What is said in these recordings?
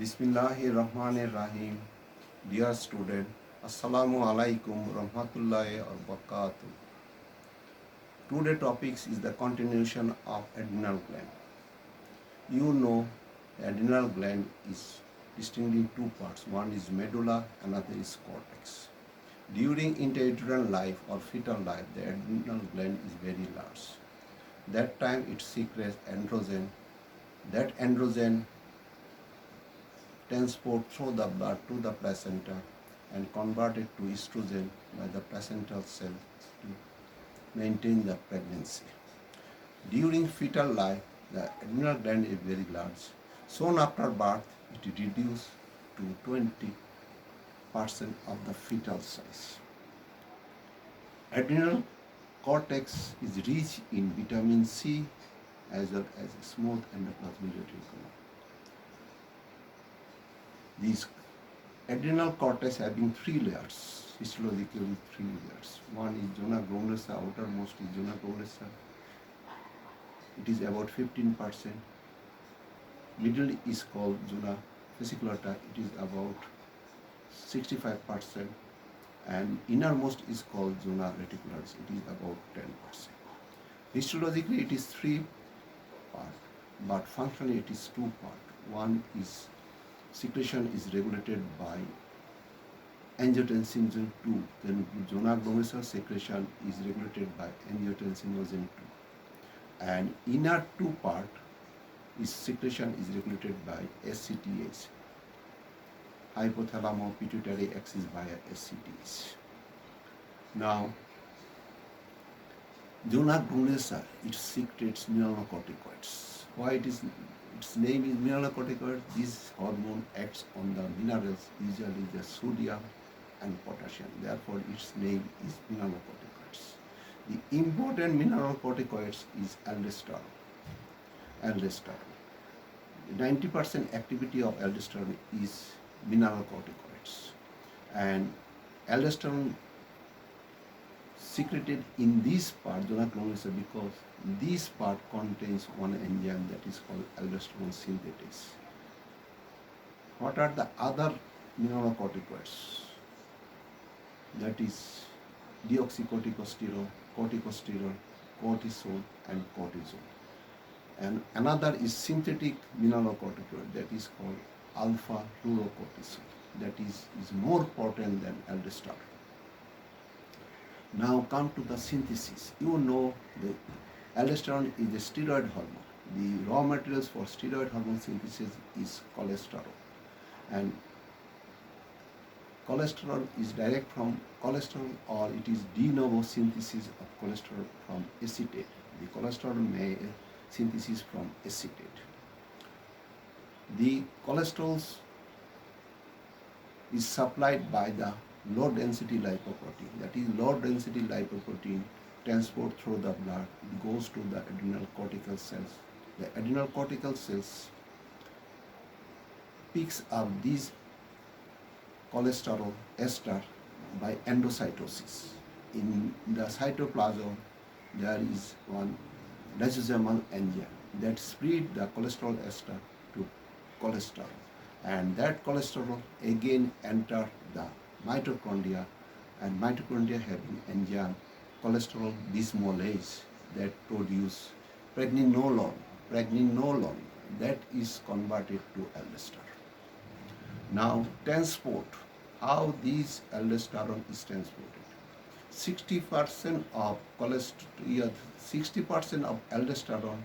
Bismillahirrahmanirrahim. Dear student, Assalamu alaikum rahmatullahi wa barakatuh. Today topics is the continuation of adrenal gland. You know, adrenal gland is distinct in two parts. One is medulla, another is cortex. During intrauterine life or fetal life, the adrenal gland is very large. That time it secretes androgen. That androgen transport through the blood to the placenta and converted to estrogen by the placental cell to maintain the pregnancy. During fetal life, the adrenal gland is very large. Soon after birth, it reduces to 20% of the fetal size. Adrenal cortex is rich in vitamin C as well as smooth endoplasmic reticulum. These adrenal cortex having three layers, histologically three layers. One is zona glomerulosa, outermost is zona glomerulosa. It is about 15%. Middle is called zona fasciculata, it is about 65%. And innermost is called zona reticularis, it is about 10%. Histologically it is three part, but functionally it is two part. One is secretion is regulated by angiotensin 2, then zona glomerulosa secretion is regulated by angiotensinogen 2, and inner two part is secretion is regulated by SCTH, hypothalamo pituitary axis via SCTH. Now, zona glomerulosa it secretes mineralocorticoids. Why its name is mineralocorticoid? This hormone acts on the minerals, usually the sodium and potassium. Therefore, its name is mineralocorticoids. The important mineralocorticoids is aldosterone. 90% activity of aldosterone is mineralocorticoids, and aldosterone secreted in this part, zona glomerulosa, because this part contains one enzyme that is called aldosterone synthetase. What are the other mineralocorticoids? That is deoxycorticosterol, corticosterol, cortisol, and cortisol. And another is synthetic mineralocorticoid that is called alpha fluorocortisol. That is more potent than aldosterone. Now come to the synthesis. You know the aldosterone is a steroid hormone. The raw materials for steroid hormone synthesis is cholesterol. And cholesterol is direct from cholesterol, or it is de novo synthesis of cholesterol from acetate. The cholesterol may synthesis from acetate. The cholesterol is supplied by the low density lipoprotein. That is, low density lipoprotein transport through the blood, it goes to the adrenal cortical cells. The adrenal cortical cells picks up these cholesterol ester by endocytosis. In the cytoplasm, there is one lysosomal enzyme that split the cholesterol ester to cholesterol, and that cholesterol again enter the mitochondria, and mitochondria having enzyme cholesterol bismolase that produce pregnenolone. Pregnenolone that is converted to aldosterone. Now, transport, how this aldosterone is transported. 60% of cholesterol, 60% of aldosterone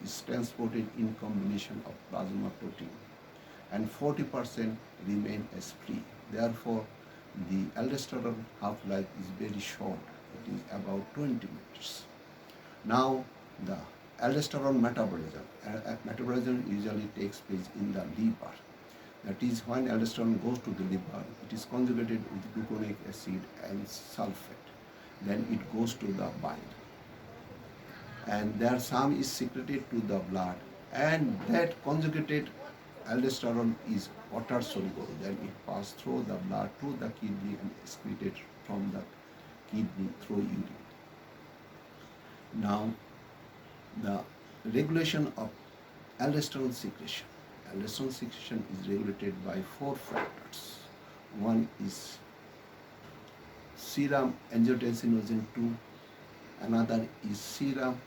is transported in combination of plasma protein, and 40% remain as free. Therefore, the aldosterone half-life is very short. It is about 20 minutes. Now, the aldosterone metabolism. Metabolism usually takes place in the liver. That is, when aldosterone goes to the liver, it is conjugated with gluconic acid and sulfate. Then it goes to the bile. And there some is secreted to the blood, and that conjugated aldosterone is water soluble. Then it passes through the blood to the kidney and excreted from the kidney through urine. Now, the regulation of aldosterone secretion. aldosterone secretion is regulated by four factors. One is serum angiotensin 2, another is serum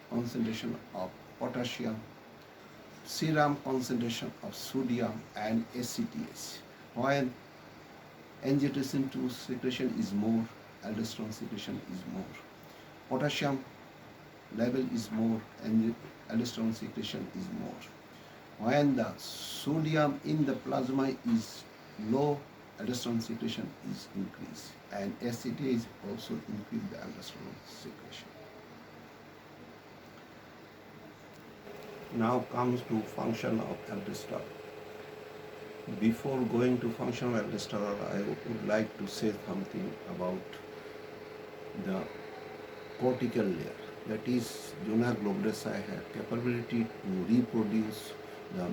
concentration of potassium, serum concentration of sodium, and ACTH. When angiotensin 2 secretion is more, aldosterone secretion is more. Potassium level is more, and aldosterone secretion is more. When the sodium in the plasma is low, aldosterone secretion is increased, and ACTH also increase the aldosterone secretion. Now comes to function of aldosterone. Before going to function of aldosterone, I would like to say something about the cortical layer. That is, zona globulosa have capability to reproduce the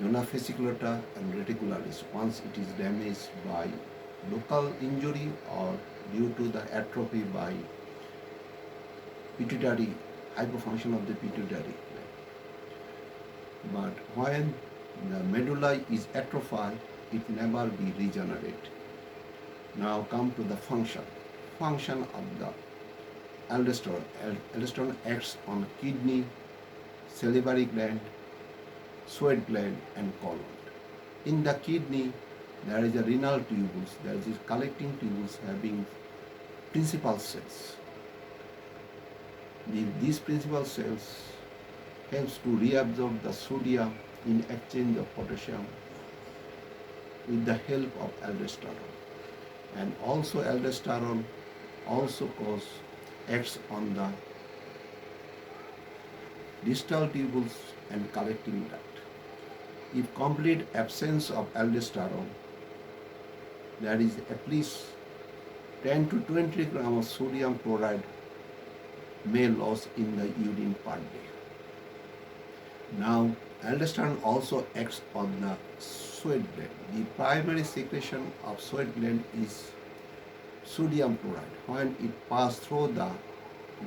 zona fasciculata and reticularis once it is damaged by local injury or due to the atrophy by pituitary, hypofunction of the pituitary. But when the medulla is atrophied, it never be regenerated. Now come to the function. Function of the aldosterone. Aldosterone acts on kidney, salivary gland, sweat gland, and colon. In the kidney, there is a renal tubules. There is collecting tubules having principal cells. These principal cells helps to reabsorb the sodium in exchange of potassium with the help of aldosterone. And also aldosterone also acts on the distal tubules and collecting duct. If complete absence of aldosterone, there is at least 10 to 20 grams of sodium chloride may loss in the urine per day. Now, aldosterone also acts on the sweat gland. The primary secretion of sweat gland is sodium chloride. When it passes through the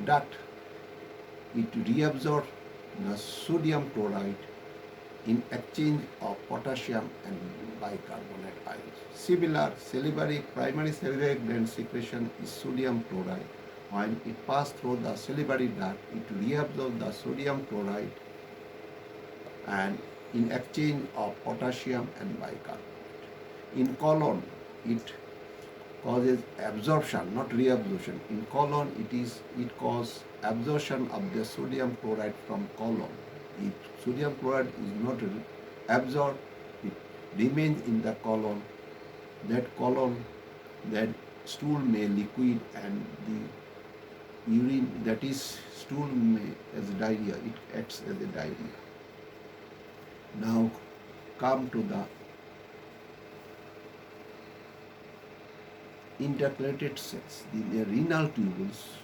duct, it reabsorbs the sodium chloride in exchange of potassium and bicarbonate ions. Similar, primary salivary gland secretion is sodium chloride. When it passes through the salivary duct, it reabsorbs the sodium chloride and in exchange of potassium and bicarbonate. In colon, it causes absorption, not reabsorption. In colon, it causes absorption of the sodium chloride from colon. If sodium chloride is not absorbed, it remains in the colon. That stool may liquid, and the urine, that is stool may as diarrhea. It acts as a diarrhea. Now come to the intercalated cells, the renal tubules,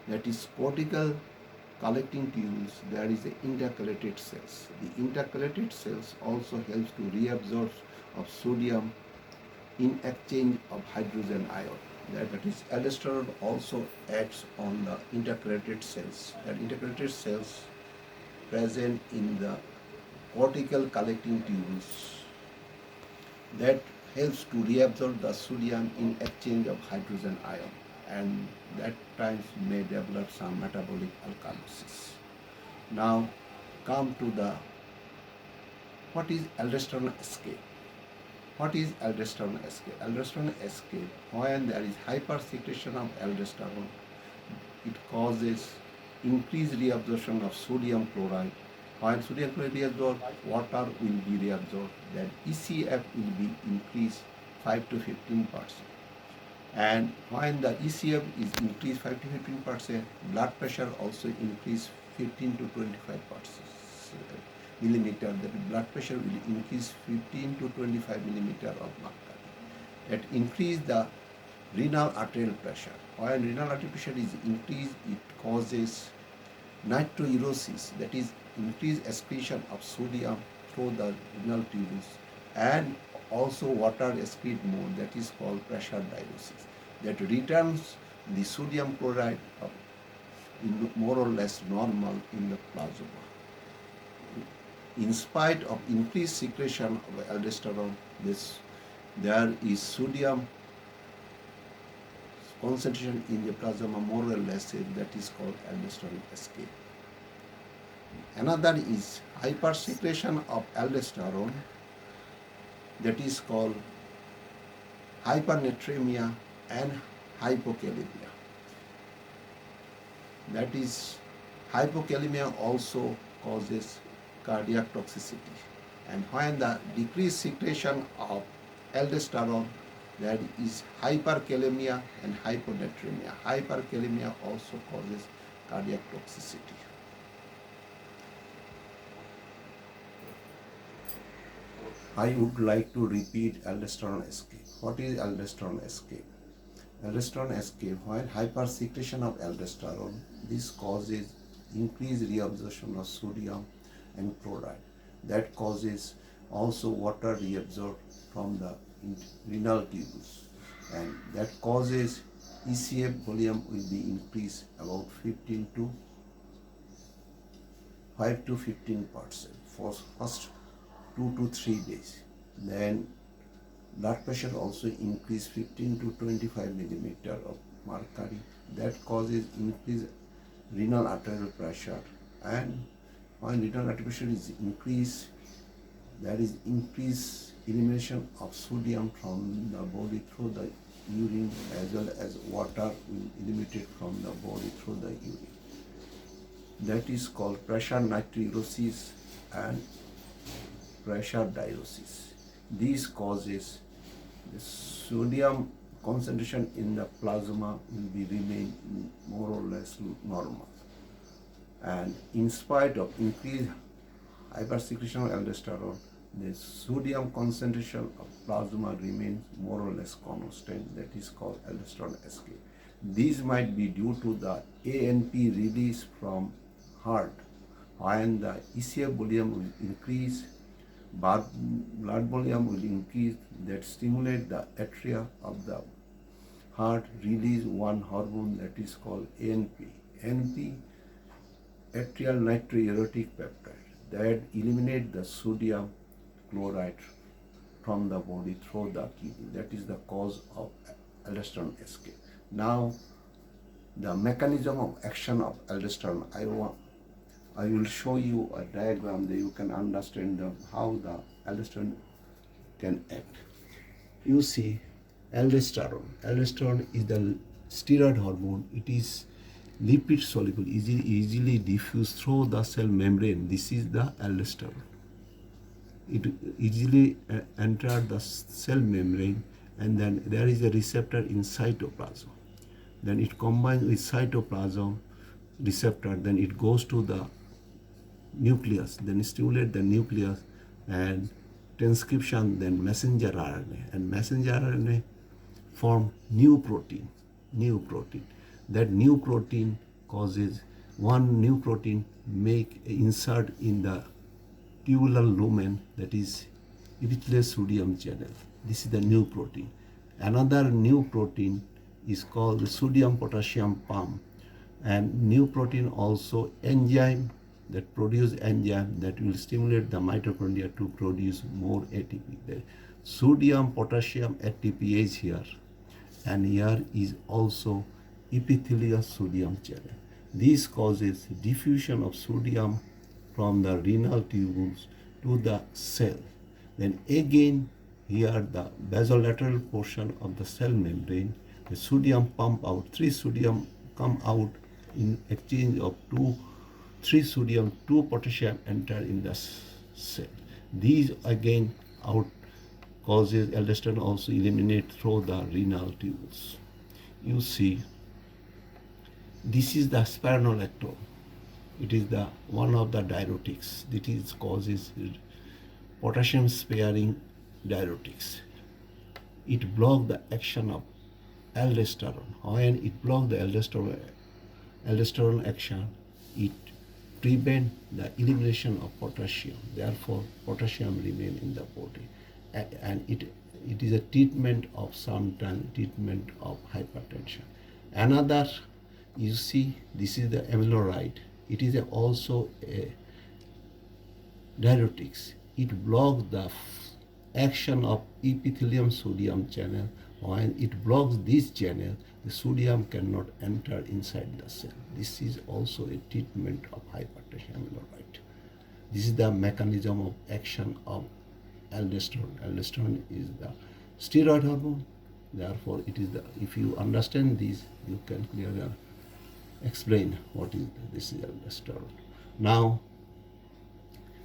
that is cortical collecting tubules. There is the intercalated cells. The intercalated cells also helps to reabsorb of sodium in exchange of hydrogen ion. That is, aldosterone also acts on the intercalated cells. That intercalated cells present in the cortical collecting tubules that helps to reabsorb the sodium in exchange of hydrogen ion, and that times may develop some metabolic alkalosis. Now come to the what is aldosterone escape. What is aldosterone escape? Aldosterone escape, when there is hypersecretion of aldosterone, it causes increased reabsorption of sodium chloride. When sodium chloride is reabsorbed, water will be reabsorbed. Then ECF will be increased 5 to 15%. And when the ECF is increased 5 to 15%, blood pressure also increase 15 to 25% millimeter. The blood pressure will increase 15 to 25 millimeter of mercury. That increase the renal arterial pressure. When renal arterial pressure is increased, it causes nitriuresis, that is increased excretion of sodium through the renal tubules, and also water excrete more, that is called pressure diuresis. That returns the sodium chloride more or less normal in the plasma. in spite of increased secretion of aldosterone, there is sodium concentration in the plasma more or less, that is called aldosterone escape. Another is hypersecretion of aldosterone, that is called hypernatremia and hypokalemia. That is, hypokalemia also causes cardiac toxicity. And when the decreased secretion of aldosterone, there is hyperkalemia and hyponatremia. Hyperkalemia also causes cardiac toxicity. I would like to repeat aldosterone escape. What is aldosterone escape? Aldosterone escape, while hypersecretion of aldosterone, this causes increased reabsorption of sodium and chloride. That causes also water reabsorbed from the renal tubules, and that causes ECF volume will be increased about 5 to 15% for first 2 to 3 days. Then blood pressure also increase 15 to 25 millimeter of mercury. That causes increased renal arterial pressure, and when renal arterial pressure is increased, there is increased elimination of sodium from the body through the urine, as well as water will eliminated from the body through the urine. That is called pressure natriuresis and pressure diuresis. These causes the sodium concentration in the plasma will be remain more or less normal. And in spite of increased hypersecretion of aldosterone, the sodium concentration of plasma remains more or less constant. That is called aldosterone escape. These might be due to the ANP release from heart. When the ECF volume will increase, blood volume will increase, that stimulate the atria of the heart, release one hormone that is called ANP. ANP, atrial natriuretic peptide, that eliminate the sodium chloride from the body through the kidney. That is the cause of aldosterone escape. Now, the mechanism of action of aldosterone, I will show you a diagram that you can understand how the aldosterone can act. You see, aldosterone is the steroid hormone. It is lipid soluble, easily diffused through the cell membrane. This is the aldosterone. It easily enters the cell membrane, and then there is a receptor in cytoplasm. Then it combines with cytoplasm receptor, then it goes to the nucleus, then stimulate the nucleus, and transcription, then messenger RNA, and messenger RNA form new protein. That new protein causes one new protein make insert in the tubular lumen, that is epithelial sodium channel. This is the new protein. Another new protein is called the sodium potassium pump, and new protein also enzyme that produce enzyme that will stimulate the mitochondria to produce more ATP. The sodium potassium ATP is here, and here is also epithelial sodium channel. This causes diffusion of sodium from the renal tubules to the cell. Then again here the basolateral portion of the cell membrane, the sodium pump out, 3 sodium come out in exchange of 3 sodium, 2 potassium enter in the cell. These again out causes aldosterone also eliminate through the renal tubules. You see, this is the spironolactone. It is the one of the diuretics. It causes potassium sparing diuretics. It blocks the action of aldosterone. When it blocks the aldosterone action, it prevent the elimination of potassium. Therefore, potassium remain in the body, and it is a treatment of treatment of hypertension. Another, you see, this is the amiloride. It is also a diuretics. It blocks the action of epithelium sodium channel. When it blocks this channel, the sodium cannot enter inside the cell. This is also a treatment of hypertension amyloid. This is the mechanism of action of aldosterone. Aldosterone is the steroid hormone. Therefore, it is the, if you understand this, you can clearly explain what is this is aldosterone. Now,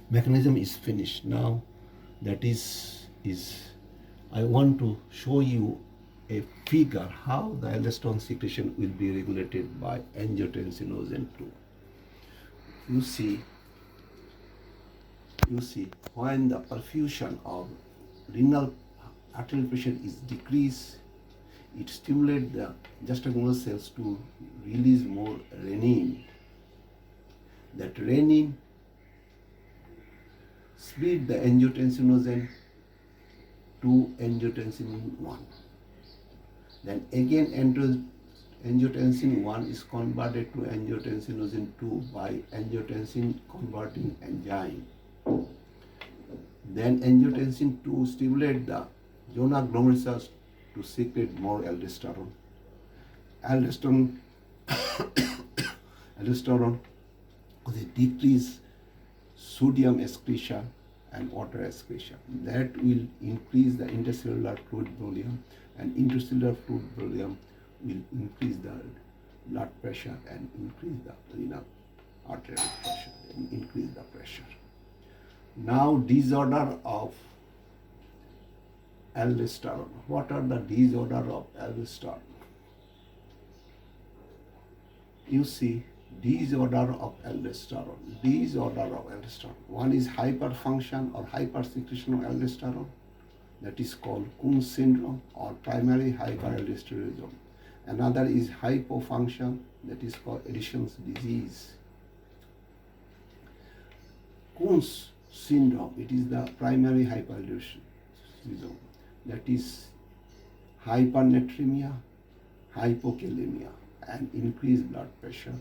mechanism is finished. Now, that is I want to show you a figure how the aldosterone secretion will be regulated by angiotensinogen 2. You see when the perfusion of renal arterial pressure is decreased, it stimulates the juxtagonal cells to release more renin. That renin split the angiotensinogen to angiotensin 1. Then again angiotensin 1 is converted to angiotensinogen 2 by angiotensin converting enzyme. Then angiotensin 2 stimulates the zona glomerulus to secrete more aldosterone. Aldosterone with a decreased sodium excretion and water excretion. That will increase the intercellular fluid volume, and intercellular fluid volume will increase the blood pressure and increase the renal arterial pressure and increase the pressure. Now, disorder of aldosterone. What are the disorder of aldosterone? You see, disorder of aldosterone. One is hyperfunction or hypersecretion of aldosterone. That is called Kuhn's syndrome or primary hyperaldosteronism. Another is hypofunction. That is called Addison's disease. Kuhn's syndrome, it is the primary hyperaldosteronism. That is hypernatremia, hypokalemia, and increased blood pressure,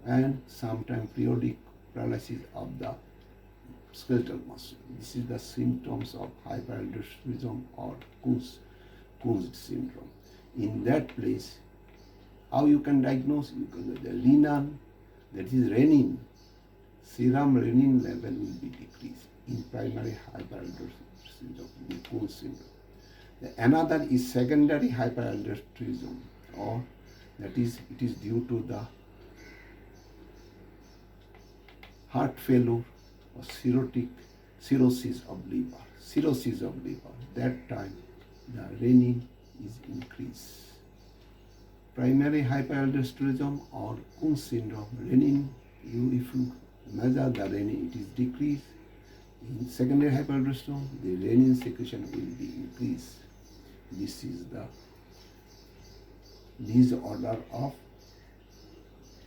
and sometimes periodic paralysis of the skeletal muscle. This is the symptoms of hyperaldosteronism or Kuhn's syndrome. In that place, how you can diagnose? You can the renin, that is renin, serum renin level will be decreased in primary hyperaldosteronism, in Kuhn's syndrome. Another is secondary hyperaldosteronism, or that is, it is due to the heart failure or cirrhosis of liver. That time the renin is increased. Primary hyperaldosteronism or Kuhn's syndrome, renin, if you measure the renin, it is decreased. In secondary hyperaldosteronism, the renin secretion will be increased. This is the disorder of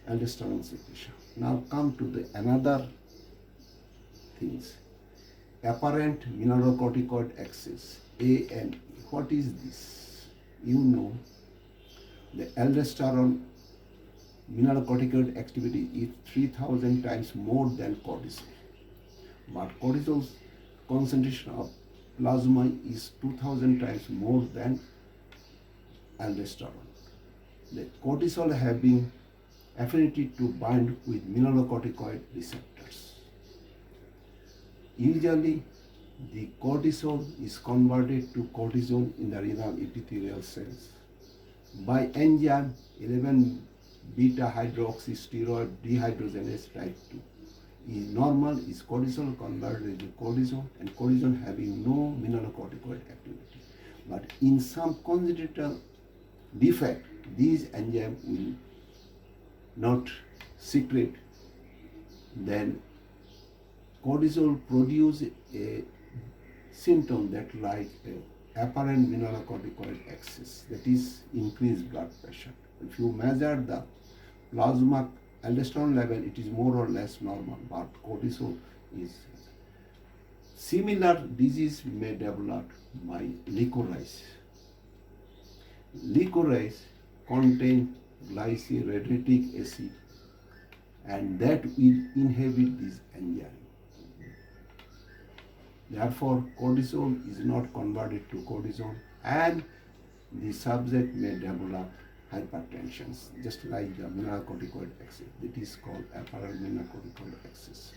aldosterone secretion. Now come to the another things. Apparent mineralocorticoid excess, AME. What is this? You know, the aldosterone mineralocorticoid activity is 3000 times more than cortisol. But cortisol's concentration of plasma is 2000 times more than aldosterone. The cortisol having affinity to bind with mineralocorticoid receptors. Usually, the cortisol is converted to cortisone in the renal epithelial cells by enzyme 11 beta hydroxysteroid dehydrogenase type 2. In normal is cortisol converted to cortisone, and cortisone having no mineralocorticoid activity. But in some congenital defect, these enzymes will not secrete. Then cortisol produce a symptom that like apparent mineralocorticoid excess, that is increased blood pressure. If you measure the plasma aldosterone level, it is more or less normal, but cortisol is. Similar disease may develop by licorice. Licorice contains glycyrrhetic acid, and that will inhibit this enzyme. Therefore, cortisol is not converted to cortisol, and the subject may develop hypertension, just like the mineralocorticoid excess. It is called apparent mineralocorticoid excess.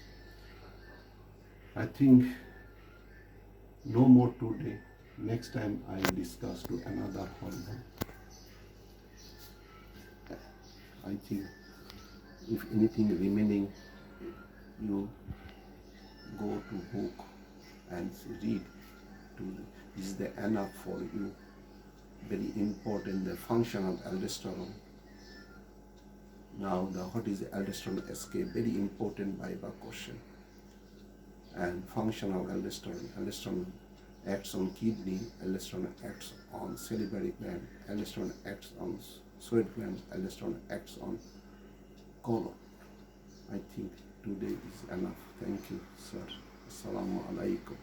I think no more today. Next time I will discuss to another hormone. I think if anything remaining, you go to book and read. This is the enough for you. Very important, the function of aldosterone. Now, what is the aldosterone escape? Very important Bible question. And function of aldosterone. Aldosterone acts on kidney, aldosterone acts on salivary gland, aldosterone acts on sweat gland, aldosterone acts on colon. I think today is enough. Thank you, sir. Assalamu alaikum.